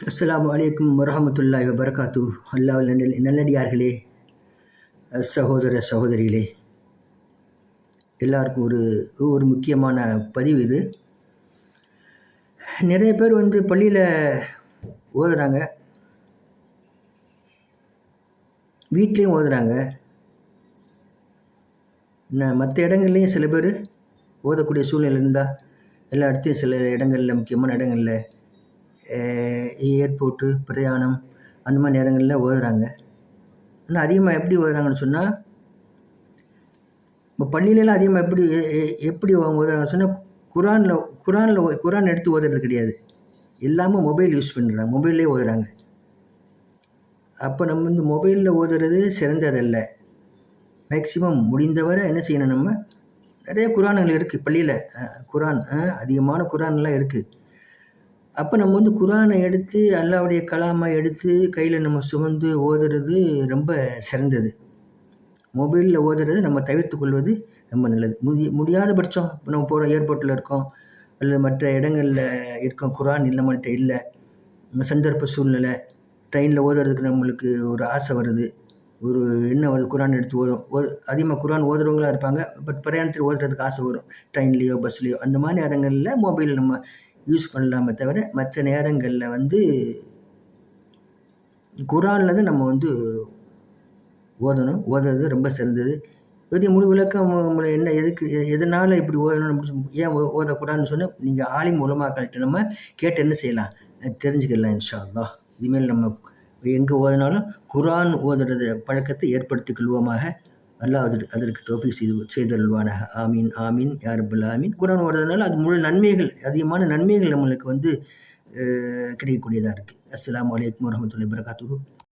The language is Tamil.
அஸ்ஸலாமு அலைக்கும் வரஹமத்துல்லாஹி வபரகாத்துஹு. அல்லாஹ்வின் நல்லடியார்களே, சகோதர சகோதரிகளே, எல்லாருக்கும் ஒரு ஒரு முக்கியமான பதிவு இது. நிறைய பேர் பள்ளியில் ஓதுறாங்க, வீட்லேயும் ஓதுறாங்க, மற்ற இடங்கள்லேயும் சில பேர் ஓதக்கூடிய சூழ்நிலை இருந்தால் எல்லா இடத்தையும் சில இடங்களில், முக்கியமான இடங்களில், ஏர்போர்ட்டு, பிரயாணம், அந்த மாதிரி நேரங்களில் ஓதுறாங்க. ஆனால் அதிகமாக எப்படி ஓதுறாங்கன்னு சொன்னால், இப்போ பள்ளியிலலாம் அதிகமாக எப்படி அவங்க ஓதுறாங்கன்னு சொன்னால், குரான் எடுத்து ஓதுறது கிடையாது. எல்லாமே மொபைல் யூஸ் பண்ணுறாங்க, மொபைல்லே ஓதுறாங்க. அப்போ நம்ம மொபைலில் ஓதுறது சிறந்ததல்ல. மேக்சிமம் முடிந்தவரை என்ன செய்யணும், நம்ம நிறைய குரான்கள் இருக்குது பள்ளியில், அதிகமான குரான்லாம் இருக்குது. அப்போ நம்ம குரானை எடுத்து, அல்லாஹ்வுடைய கலாமை எடுத்து கையில் நம்ம சுமந்து ஓதுறது ரொம்ப சிறந்தது. மொபைலில் ஓதுறது நம்ம தவிர்த்து கொள்வது ரொம்ப நல்லது. முடியாத பட்சம், இப்போ நம்ம போகிறோம், ஏர்போர்ட்டில் இருக்கோம், அல்லது மற்ற இடங்களில் இருக்கோம், குரான் நம்மள்கிட்ட இல்லை, சந்தர்ப்ப சூழ்நிலை, ட்ரெயினில் ஓதுறதுக்கு நம்மளுக்கு ஒரு ஆசை வருது, ஒரு எண்ணம் வருது, குரான் எடுத்து அதிகமாக குரான் ஓதுறவங்களாக இருப்பாங்க. பட் பிரயாணத்தில் ஓதுறதுக்கு ஆசை வரும், ட்ரெயின்லேயோ பஸ்லேயோ. அந்த மாதிரி நேரங்களில் மொபைல் நம்ம யூஸ் பண்ணலாமே தவிர, மற்ற நேரங்களில் குரானில் தான் நம்ம ஓதுறது ரொம்ப சிறந்தது. பெரிய முழு விளக்கம் என்ன, எதனால் இப்படி ஓதணும், ஏன் ஓதக்கூடாதுன்னு சொன்னால், நீங்கள் ஆலிம் உலமாக்கள்கிட்ட நம்ம கேட்டு என்ன செய்யலாம், தெரிஞ்சுக்கலாம் இன்ஷா அல்லாஹ். இனிமேல் நம்ம எங்கே ஓதினாலும் குரான் ஓதுறது பழக்கத்தை ஏற்படுத்திக் கொள்வோமாக. அல்லாஹ் அதற்கு தௌஃபீக் செய்தருள்வானாக. ஆமீன் ஆமீன் யா ரப்பல் ஆமீன். குரான் ஓதுறதுனால அது முழு நன்மைகள், அதிகமான நன்மைகள் நம்மளுக்கு கிடைக்கக்கூடியதாக இருக்குது. அஸ்ஸலாமு அலைக்கும் வரஹ்மத்துல்லாஹி வபரகாத்துஹு.